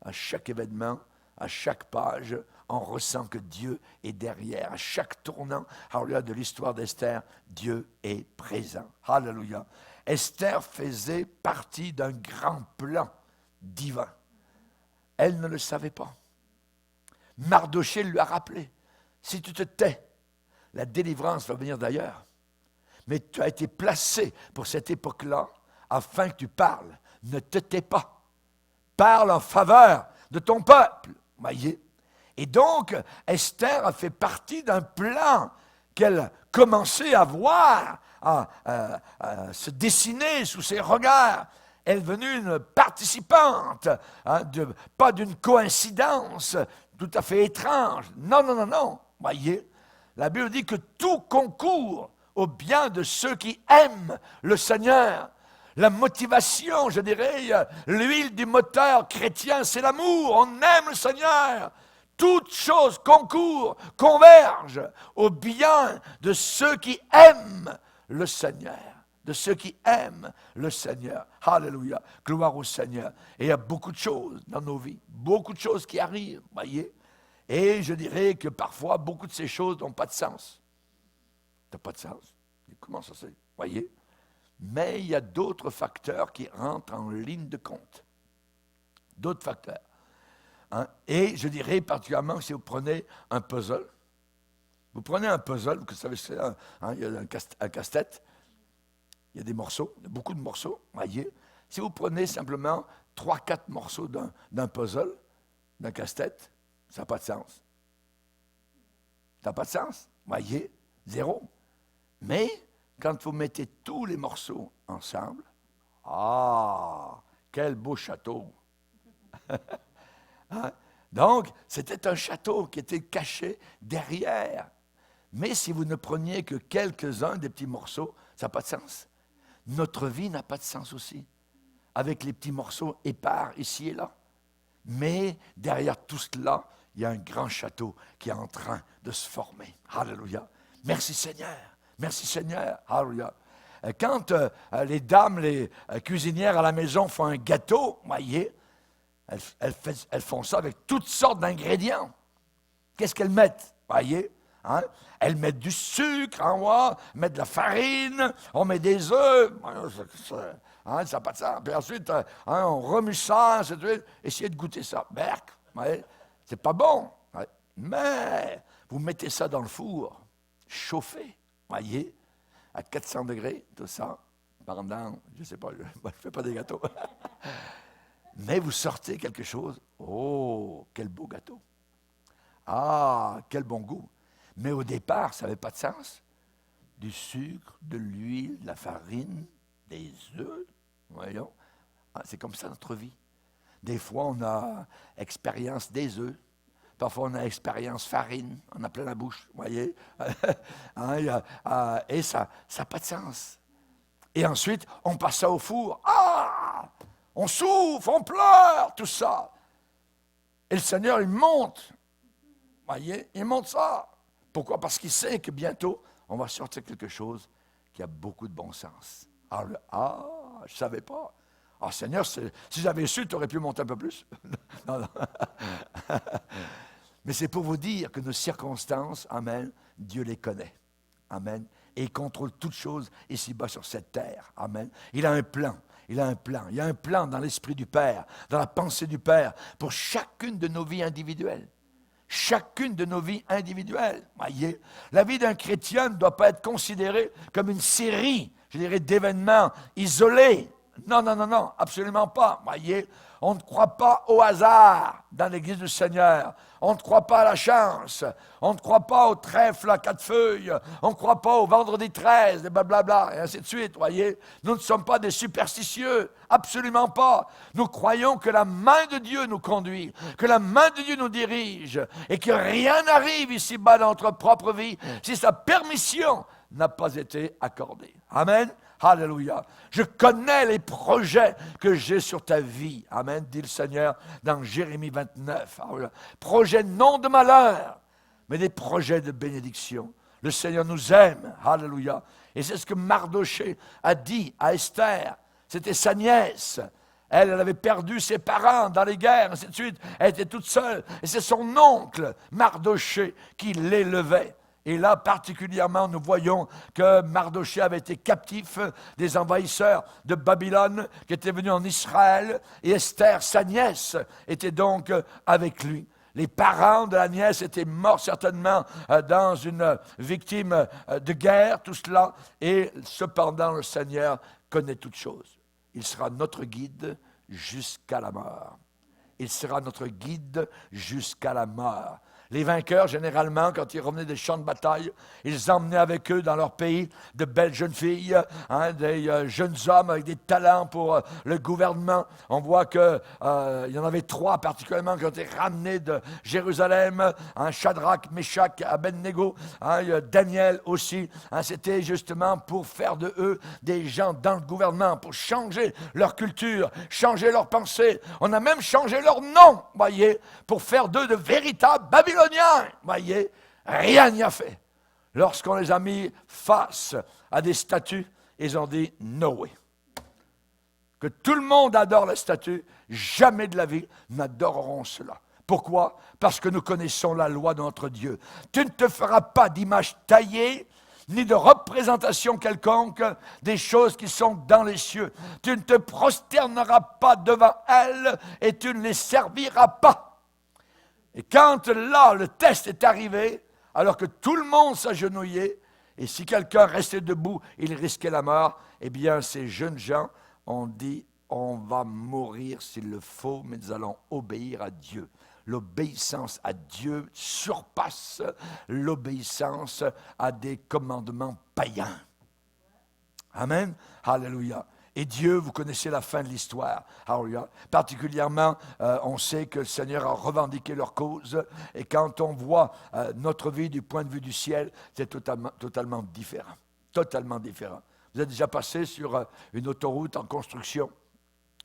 S1: À chaque événement, à chaque page, on ressent que Dieu est derrière. À chaque tournant, alléluia, de l'histoire d'Esther, Dieu est présent. Alléluia. Esther faisait partie d'un grand plan divin. Elle ne le savait pas. Mardochée lui a rappelé, si tu te tais, la délivrance va venir d'ailleurs. Mais tu as été placé pour cette époque-là afin que tu parles. Ne te tais pas. Parle en faveur de ton peuple. Voyez? Et donc, Esther a fait partie d'un plan qu'elle commençait à voir, à se dessiner sous ses regards. Elle est devenue une participante, pas d'une coïncidence tout à fait étrange. Non. Voyez? La Bible dit que tout concourt au bien de ceux qui aiment le Seigneur. La motivation, je dirais, l'huile du moteur chrétien, c'est l'amour. On aime le Seigneur. Toutes choses concourent, convergent au bien de ceux qui aiment le Seigneur. De ceux qui aiment le Seigneur. Alléluia. Gloire au Seigneur. Et il y a beaucoup de choses dans nos vies. Beaucoup de choses qui arrivent, voyez. Et je dirais que parfois, beaucoup de ces choses n'ont pas de sens. Ça n'a pas de sens. Comment ça se fait? Voyez? Mais il y a d'autres facteurs qui rentrent en ligne de compte. D'autres facteurs. Hein? Et je dirais particulièrement si vous prenez un puzzle. Vous prenez un puzzle, vous savez, il y a un casse-tête. Il y a des morceaux, il y a beaucoup de morceaux. Voyez? Si vous prenez simplement 3-4 morceaux d'un puzzle, d'un casse-tête, ça n'a pas de sens. Ça n'a pas de sens. Voyez? Zéro. Mais quand vous mettez tous les morceaux ensemble, quel beau château! Hein? Donc, c'était un château qui était caché derrière. Mais si vous ne preniez que quelques-uns des petits morceaux, ça n'a pas de sens. Notre vie n'a pas de sens aussi, avec les petits morceaux épars ici et là. Mais derrière tout cela, il y a un grand château qui est en train de se former. Alléluia. Merci Seigneur. Merci Seigneur. Alléluia. Quand les dames, les cuisinières à la maison font un gâteau, voyez, elles font ça avec toutes sortes d'ingrédients. Qu'est-ce qu'elles mettent? Voyez? Hein? Elles mettent du sucre, hein, mettent de la farine, on met des œufs. Ça n'a pas de sens. Puis ensuite, on remue ça, essayez de goûter ça. Berk, c'est pas bon. Ouais. Mais vous mettez ça dans le four, chauffé, voyez, à 400 degrés, tout ça, pendant, je ne sais pas, je ne fais pas des gâteaux. Mais vous sortez quelque chose, oh, quel beau gâteau. Ah, quel bon goût. Mais au départ, ça n'avait pas de sens. Du sucre, de l'huile, de la farine, des œufs, voyons. C'est comme ça notre vie. Des fois, on a expérience des œufs. Parfois, on a expérience farine. On a plein la bouche, voyez. Et ça n'a pas de sens. Et ensuite, on passe ça au four. On souffre, on pleure, tout ça. Et le Seigneur, il monte. Voyez, il monte ça. Pourquoi? Parce qu'il sait que bientôt, on va sortir quelque chose qui a beaucoup de bon sens. Je ne savais pas. Seigneur, si j'avais su, tu aurais pu monter un peu plus. Non. Mais c'est pour vous dire que nos circonstances, amen, Dieu les connaît. Amen. Et il contrôle toutes choses ici-bas sur cette terre. Amen. Il a un plan. Il y a un plan dans l'esprit du Père, dans la pensée du Père, pour chacune de nos vies individuelles. Chacune de nos vies individuelles. Voyez, la vie d'un chrétien ne doit pas être considérée comme une série, je dirais, d'événements isolés. Non, absolument pas. Voyez, on ne croit pas au hasard dans l'Église du Seigneur. On ne croit pas à la chance. On ne croit pas au trèfle à 4 feuilles. On ne croit pas au vendredi 13, et blablabla, et ainsi de suite, voyez. Nous ne sommes pas des superstitieux, absolument pas. Nous croyons que la main de Dieu nous conduit, que la main de Dieu nous dirige, et que rien n'arrive ici-bas dans notre propre vie si sa permission n'a pas été accordée. Amen. Alléluia. Je connais les projets que j'ai sur ta vie. Amen, dit le Seigneur dans Jérémie 29. Alléluia. Projets non de malheur, mais des projets de bénédiction. Le Seigneur nous aime. Alléluia. Et c'est ce que Mardoché a dit à Esther. C'était sa nièce. Elle avait perdu ses parents dans les guerres, ainsi de suite. Elle était toute seule. Et c'est son oncle, Mardoché, qui l'élevait. Et là, particulièrement, nous voyons que Mardoché avait été captif des envahisseurs de Babylone qui étaient venus en Israël. Et Esther, sa nièce, était donc avec lui. Les parents de la nièce étaient morts certainement dans une victime de guerre, tout cela. Et cependant, le Seigneur connaît toutes choses. Il sera notre guide jusqu'à la mort. Il sera notre guide jusqu'à la mort. Les vainqueurs, généralement, quand ils revenaient des champs de bataille, ils emmenaient avec eux dans leur pays de belles jeunes filles, des jeunes hommes avec des talents pour le gouvernement. On voit qu'il y en avait 3 particulièrement qui ont été ramenés de Jérusalem, Shadrach, Meshach, Abednego, Daniel aussi. C'était justement pour faire de eux des gens dans le gouvernement, pour changer leur culture, changer leur pensée. On a même changé leur nom, voyez, pour faire d'eux de véritables Babyloniens. Voyez, rien n'y a fait. Lorsqu'on les a mis face à des statues, ils ont dit « No way ». Que tout le monde adore la statue, jamais de la vie n'adoreront cela. Pourquoi? Parce que nous connaissons la loi de notre Dieu. Tu ne te feras pas d'image taillée, ni de représentation quelconque des choses qui sont dans les cieux. Tu ne te prosterneras pas devant elles et tu ne les serviras pas. Et quand là, le test est arrivé, alors que tout le monde s'agenouillait, et si quelqu'un restait debout, il risquait la mort, eh bien, ces jeunes gens ont dit, on va mourir s'il le faut, mais nous allons obéir à Dieu. L'obéissance à Dieu surpasse l'obéissance à des commandements païens. Amen. Alléluia. Et Dieu, vous connaissez la fin de l'histoire. Alléluia. Particulièrement, on sait que le Seigneur a revendiqué leur cause. Et quand on voit notre vie du point de vue du ciel, c'est totalement différent. Totalement différent. Vous êtes déjà passé sur une autoroute en construction.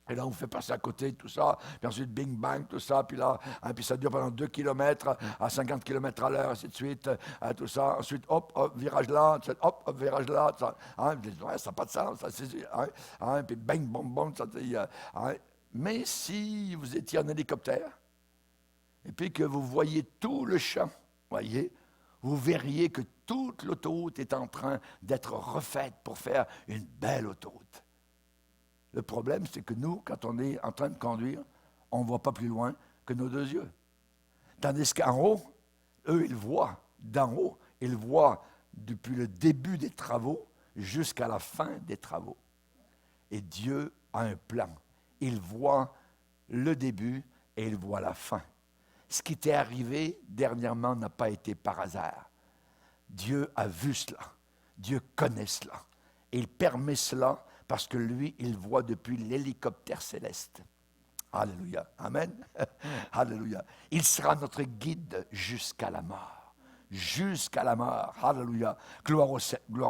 S1: Et là, on fait passer à côté tout ça, puis ensuite, bing, bang, tout ça, puis là, puis ça dure pendant 2 kilomètres, à 50 kilomètres à l'heure, ainsi de suite, tout ça. Ensuite, hop, virage là, hop, virage là, ça n'a pas de sens, ça, puis bang, bom, bom, ça, mais si vous étiez en hélicoptère, et puis que vous voyez tout le champ, voyez, vous verriez que toute l'autoroute est en train d'être refaite pour faire une belle autoroute. Le problème, c'est que nous, quand on est en train de conduire, on ne voit pas plus loin que nos 2 yeux. Tandis qu'en haut, eux, ils voient. D'en haut, ils voient depuis le début des travaux jusqu'à la fin des travaux. Et Dieu a un plan. Il voit le début et il voit la fin. Ce qui t'est arrivé dernièrement n'a pas été par hasard. Dieu a vu cela. Dieu connaît cela. Et il permet cela parce que lui, il voit depuis l'hélicoptère céleste. Alléluia. Amen. Alléluia. Il sera notre guide jusqu'à la mort. Jusqu'à la mort. Alléluia. Gloire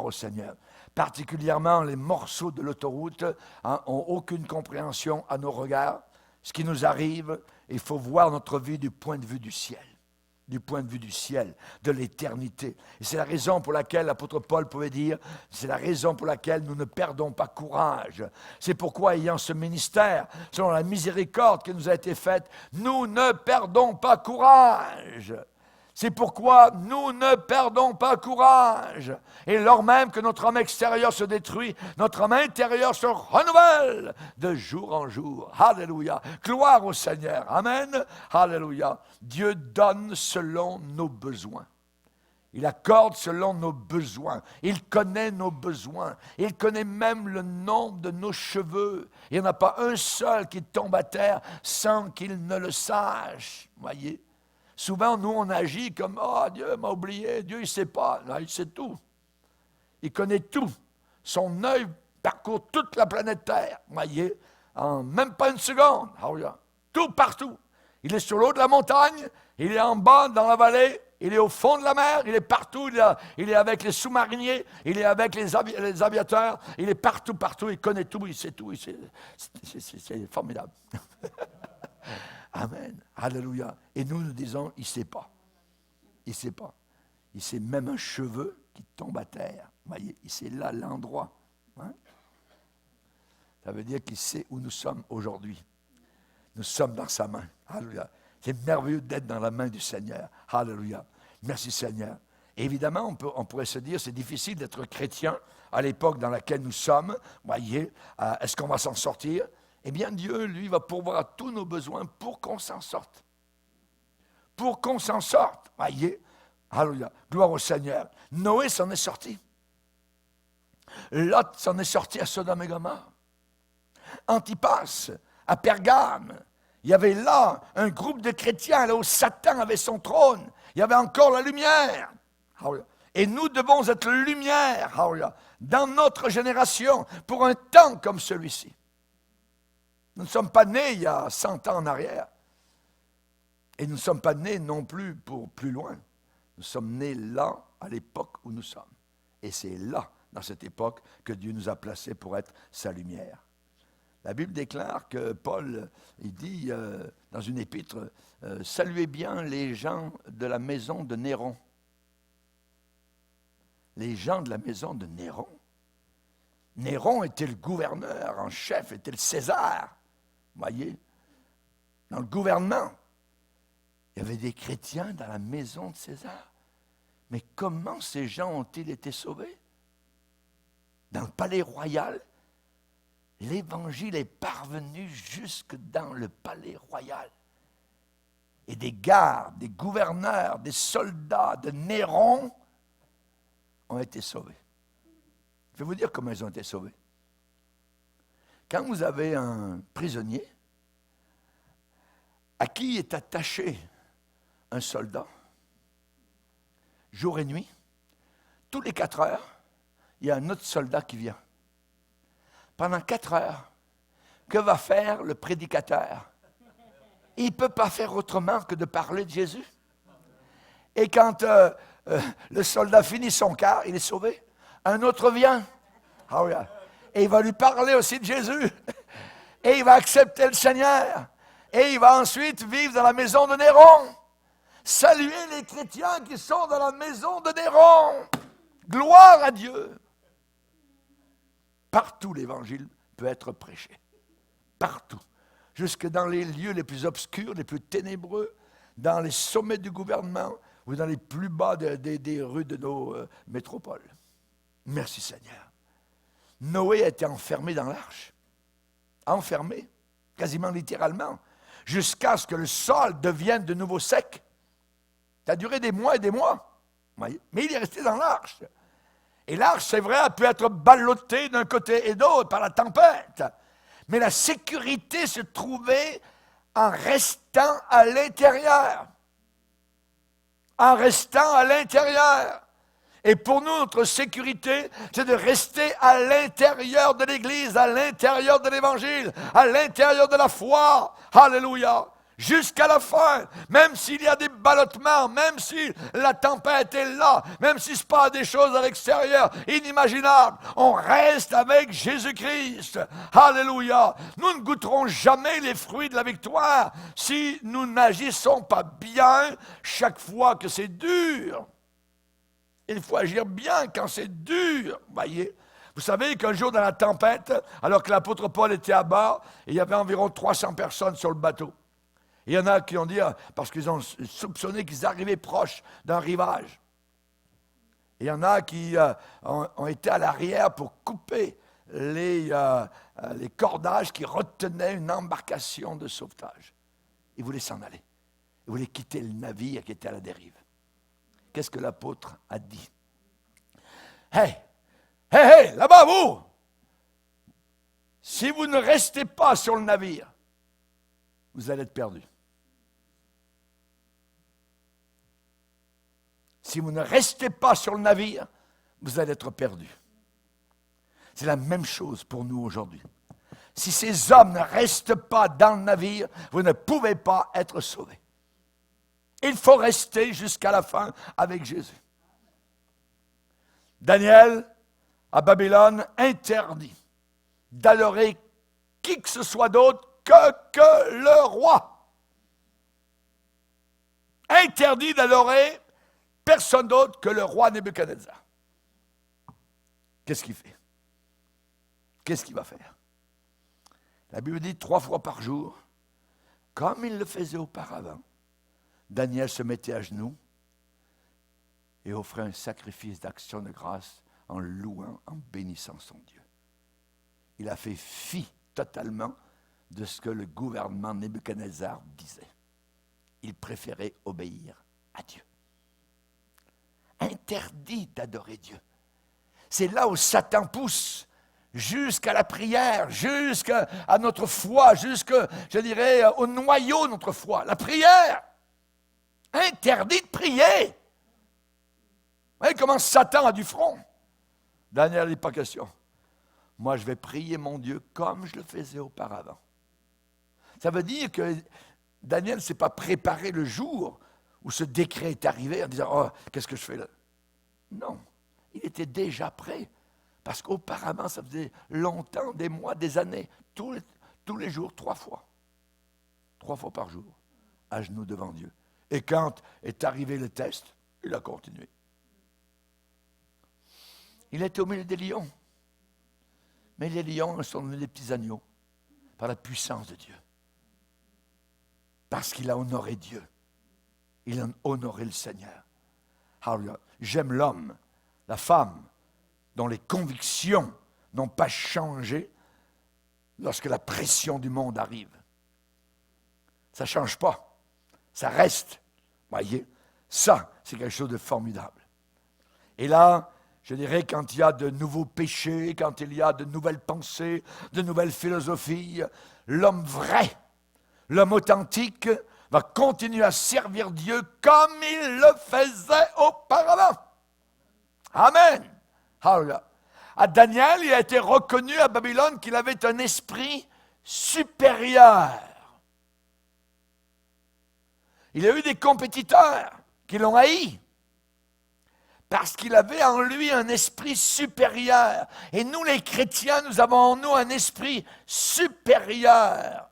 S1: au Seigneur. Particulièrement, les morceaux de l'autoroute n'ont aucune compréhension à nos regards. Ce qui nous arrive, il faut voir notre vie du point de vue du ciel. Du point de vue du ciel, de l'éternité. Et c'est la raison pour laquelle l'apôtre Paul pouvait dire, c'est la raison pour laquelle nous ne perdons pas courage. C'est pourquoi, ayant ce ministère, selon la miséricorde qui nous a été faite, nous ne perdons pas courage. C'est pourquoi nous ne perdons pas courage. Et lors même que notre homme extérieur se détruit, notre homme intérieur se renouvelle de jour en jour. Alléluia. Gloire au Seigneur. Amen. Alléluia. Dieu donne selon nos besoins. Il accorde selon nos besoins. Il connaît nos besoins. Il connaît même le nombre de nos cheveux. Il n'y en a pas un seul qui tombe à terre sans qu'il ne le sache. Voyez? Souvent, nous, on agit comme « Ah, oh, Dieu m'a oublié, Dieu, il ne sait pas. » Non, il sait tout. Il connaît tout. Son œil parcourt toute la planète Terre, voyez, en même pas une seconde. Tout partout. Il est sur l'eau de la montagne, il est en bas dans la vallée, il est au fond de la mer, il est partout. Il est avec les sous-mariniers, il est avec les aviateurs, il est partout, partout. Il connaît tout, il sait tout. C'est formidable. Amen. Alléluia. Et nous disons, il ne sait pas. Il ne sait pas. Il sait même un cheveu qui tombe à terre. Vous voyez, il sait là l'endroit. Hein? Ça veut dire qu'il sait où nous sommes aujourd'hui. Nous sommes dans sa main. Alléluia. C'est merveilleux d'être dans la main du Seigneur. Alléluia. Merci Seigneur. Et évidemment, on pourrait se dire, c'est difficile d'être chrétien à l'époque dans laquelle nous sommes. Voyez, est-ce qu'on va s'en sortir? Eh bien, Dieu, lui, va pourvoir à tous nos besoins pour qu'on s'en sorte. Pour qu'on s'en sorte. Voyez, alléluia, gloire au Seigneur. Noé s'en est sorti. Lot s'en est sorti à Sodome et Gomorrhe. Antipas, à Pergame. Il y avait là un groupe de chrétiens, là où Satan avait son trône. Il y avait encore la lumière. Alléluia. Et nous devons être lumière, alléluia, dans notre génération, pour un temps comme celui-ci. Nous ne sommes pas nés il y a 100 ans en arrière. Et nous ne sommes pas nés non plus pour plus loin. Nous sommes nés là, à l'époque où nous sommes. Et c'est là, dans cette époque, que Dieu nous a placés pour être sa lumière. La Bible déclare que Paul, il dit dans une épître, « Saluez bien les gens de la maison de Néron. » Les gens de la maison de Néron. Néron était le gouverneur en chef, était le César. Voyez, dans le gouvernement. Il y avait des chrétiens dans la maison de César. Mais comment ces gens ont-ils été sauvés? Dans le palais royal, l'Évangile est parvenu jusque dans le palais royal. Et des gardes, des gouverneurs, des soldats de Néron ont été sauvés. Je vais vous dire comment ils ont été sauvés. Quand vous avez un prisonnier à qui est attaché un soldat, jour et nuit, tous les 4 heures, il y a un autre soldat qui vient. Pendant 4 heures, que va faire le prédicateur? Il ne peut pas faire autrement que de parler de Jésus. Et quand le soldat finit son quart, il est sauvé. Un autre vient. Ah oui, et il va lui parler aussi de Jésus. Et il va accepter le Seigneur. Et il va ensuite vivre dans la maison de Néron. Saluer les chrétiens qui sont dans la maison de Néron. Gloire à Dieu. Partout l'Évangile peut être prêché. Partout. Jusque dans les lieux les plus obscurs, les plus ténébreux, dans les sommets du gouvernement ou dans les plus bas des rues de nos métropoles. Merci Seigneur. Noé a été enfermé dans l'arche. Enfermé, quasiment littéralement, jusqu'à ce que le sol devienne de nouveau sec. Ça a duré des mois et des mois. Mais il est resté dans l'arche. Et l'arche, c'est vrai, a pu être ballottée d'un côté et d'autre par la tempête. Mais la sécurité se trouvait en restant à l'intérieur. En restant à l'intérieur. Et pour nous, notre sécurité, c'est de rester à l'intérieur de l'Église, à l'intérieur de l'Évangile, à l'intérieur de la foi. Alléluia. Jusqu'à la fin, même s'il y a des ballottements, même si la tempête est là, même s'il se passe des choses à l'extérieur inimaginables, on reste avec Jésus-Christ. Alléluia. Nous ne goûterons jamais les fruits de la victoire si nous n'agissons pas bien chaque fois que c'est dur. Il faut agir bien quand c'est dur, voyez. Vous savez qu'un jour dans la tempête, alors que l'apôtre Paul était à bord, il y avait environ 300 personnes sur le bateau. Il y en a qui ont dit, parce qu'ils ont soupçonné qu'ils arrivaient proches d'un rivage. Il y en a qui ont été à l'arrière pour couper les cordages qui retenaient une embarcation de sauvetage. Ils voulaient s'en aller. Ils voulaient quitter le navire qui était à la dérive. Qu'est-ce que l'apôtre a dit? Hey, là-bas, vous! Si vous ne restez pas sur le navire, vous allez être perdus. Si vous ne restez pas sur le navire, vous allez être perdus. C'est la même chose pour nous aujourd'hui. Si ces hommes ne restent pas dans le navire, vous ne pouvez pas être sauvés. Il faut rester jusqu'à la fin avec Jésus. Daniel, à Babylone, interdit d'adorer qui que ce soit d'autre que le roi. Interdit d'adorer personne d'autre que le roi Nebuchadnezzar. Qu'est-ce qu'il fait? Qu'est-ce qu'il va faire? La Bible dit 3 fois par jour, comme il le faisait auparavant, Daniel se mettait à genoux et offrait un sacrifice d'action de grâce en louant, en bénissant son Dieu. Il a fait fi totalement de ce que le gouvernement Nebuchadnezzar disait. Il préférait obéir à Dieu. Interdit d'adorer Dieu. C'est là où Satan pousse, jusqu'à la prière, jusqu'à notre foi, je dirais, au noyau de notre foi. La prière. Interdit de prier. Vous voyez comment Satan a du front? Daniel, il n'est pas question. Moi, je vais prier mon Dieu comme je le faisais auparavant. Ça veut dire que Daniel ne s'est pas préparé le jour où ce décret est arrivé en disant « Oh, qu'est-ce que je fais là ?» Non, il était déjà prêt. Parce qu'auparavant, ça faisait longtemps, des mois, des années, tous les jours, 3 fois. 3 fois par jour, à genoux devant Dieu. Et quand est arrivé le test, il a continué. Il était au milieu des lions. Mais les lions sont devenus des petits agneaux par la puissance de Dieu. Parce qu'il a honoré Dieu. il a honoré le Seigneur. Alléluia. J'aime l'homme, la femme, dont les convictions n'ont pas changé lorsque la pression du monde arrive. Ça ne change pas. Ça reste. Voyez, ça, c'est quelque chose de formidable. Et là, je dirais, quand il y a de nouveaux péchés, quand il y a de nouvelles pensées, de nouvelles philosophies, l'homme vrai, l'homme authentique, va continuer à servir Dieu comme il le faisait auparavant. Amen. Alléluia. À Daniel, il a été reconnu à Babylone qu'il avait un esprit supérieur. Il a eu des compétiteurs qui l'ont haï parce qu'il avait en lui un esprit supérieur. Et nous, les chrétiens, nous avons en nous un esprit supérieur.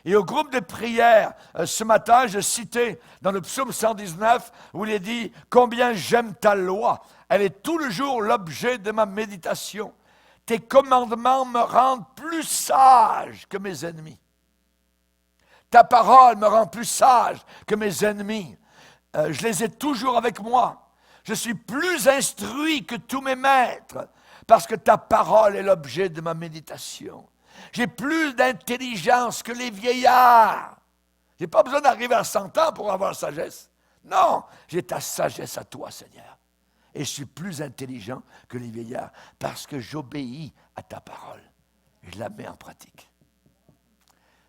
S1: Et au groupe de prière, ce matin, je citais dans le psaume 119, où il est dit « Combien j'aime ta loi, elle est tout le jour l'objet de ma méditation. Tes commandements me rendent plus sage que mes ennemis. Ta parole me rend plus sage que mes ennemis. Je les ai toujours avec moi. Je suis plus instruit que tous mes maîtres, parce que ta parole est l'objet de ma méditation. J'ai plus d'intelligence que les vieillards. Je n'ai pas besoin d'arriver à 100 ans pour avoir la sagesse. Non, j'ai ta sagesse à toi, Seigneur. Et je suis plus intelligent que les vieillards, parce que j'obéis à ta parole. Et je la mets en pratique.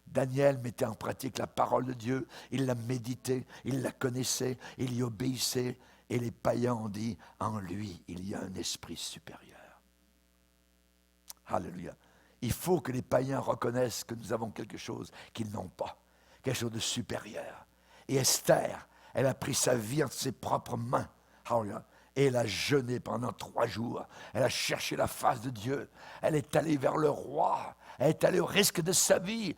S1: Daniel mettait en pratique la parole de Dieu, il la méditait, il la connaissait, il y obéissait, et les païens ont dit, en lui, il y a un esprit supérieur. Alléluia. Il faut que les païens reconnaissent que nous avons quelque chose qu'ils n'ont pas, quelque chose de supérieur. Et Esther, elle a pris sa vie entre ses propres mains. Alléluia. Et elle a jeûné pendant 3 jours. Elle a cherché la face de Dieu. Elle est allée vers le roi. Elle est allée au risque de sa vie.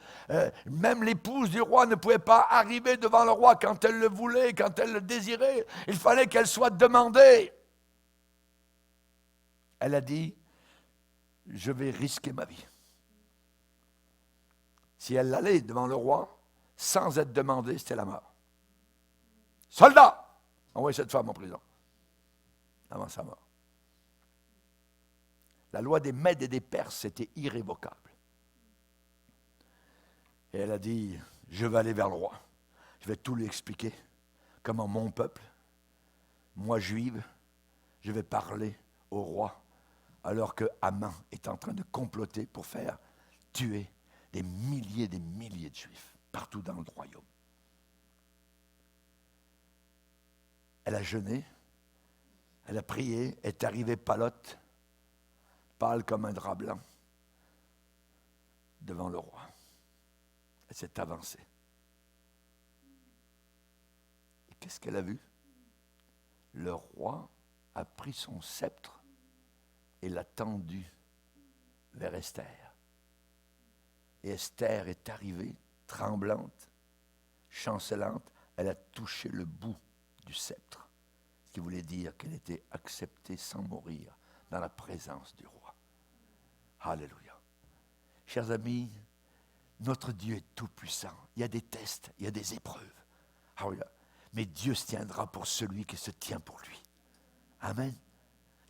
S1: Même l'épouse du roi ne pouvait pas arriver devant le roi quand elle le voulait, quand elle le désirait. Il fallait qu'elle soit demandée. Elle a dit, je vais risquer ma vie. Si elle allait devant le roi, sans être demandée, c'était la mort. Soldat, envoyez cette femme en prison. Avant sa mort. La loi des Mèdes et des Perses était irrévocable. Et elle a dit, je vais aller vers le roi. Je vais tout lui expliquer. Comment mon peuple, moi juive, je vais parler au roi, alors que Haman est en train de comploter pour faire tuer des milliers de juifs partout dans le royaume. Elle a jeûné. Elle a prié, est arrivée pâlotte, pâle comme un drap blanc, devant le roi. Elle s'est avancée. Et qu'est-ce qu'elle a vu? Le roi a pris son sceptre et l'a tendu vers Esther. Et Esther est arrivée, tremblante, chancelante, elle a touché le bout du sceptre. Ce qui voulait dire qu'elle était acceptée sans mourir dans la présence du roi. Alléluia. Chers amis, notre Dieu est tout-puissant. Il y a des tests, il y a des épreuves. Alléluia. Mais Dieu se tiendra pour celui qui se tient pour lui. Amen.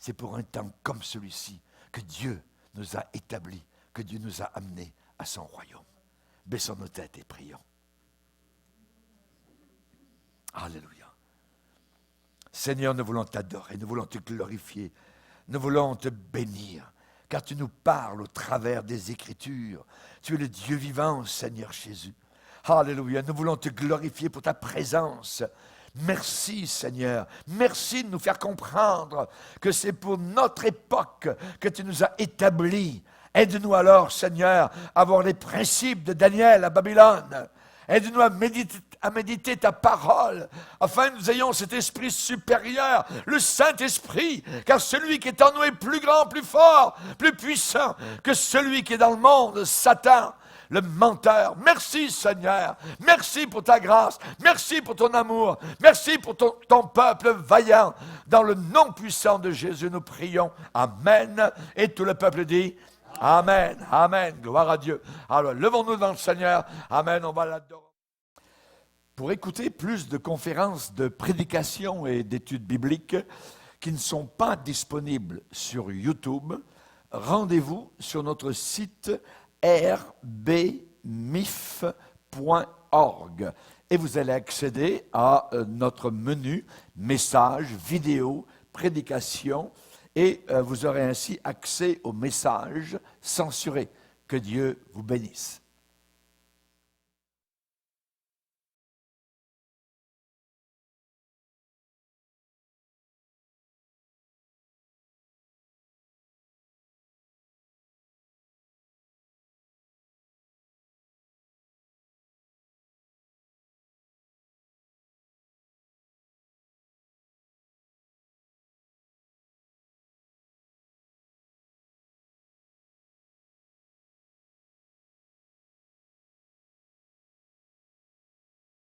S1: C'est pour un temps comme celui-ci que Dieu nous a établis, que Dieu nous a amenés à son royaume. Baissons nos têtes et prions. Alléluia. Seigneur, nous voulons t'adorer, nous voulons te glorifier, nous voulons te bénir, car tu nous parles au travers des Écritures. Tu es le Dieu vivant, Seigneur Jésus. Alléluia, nous voulons te glorifier pour ta présence. Merci, Seigneur. Merci de nous faire comprendre que c'est pour notre époque que tu nous as établis. Aide-nous alors, Seigneur, à avoir les principes de Daniel à Babylone. Aide-nous à méditer ta parole, afin que nous ayons cet esprit supérieur, le Saint-Esprit, car celui qui est en nous est plus grand, plus fort, plus puissant que celui qui est dans le monde, Satan, le menteur. Merci Seigneur, merci pour ta grâce, merci pour ton amour, merci pour ton peuple vaillant. Dans le nom puissant de Jésus, nous prions. Amen. Et tout le peuple dit Amen, amen, gloire à Dieu. Alors, levons-nous devant le Seigneur. Amen, on va l'adorer. pour écouter plus de conférences de prédication et d'études bibliques qui ne sont pas disponibles sur YouTube, rendez-vous sur notre site rbmif.org et vous allez accéder à notre menu messages, vidéos, prédications et vous aurez ainsi accès aux messages censurés. Que Dieu vous bénisse.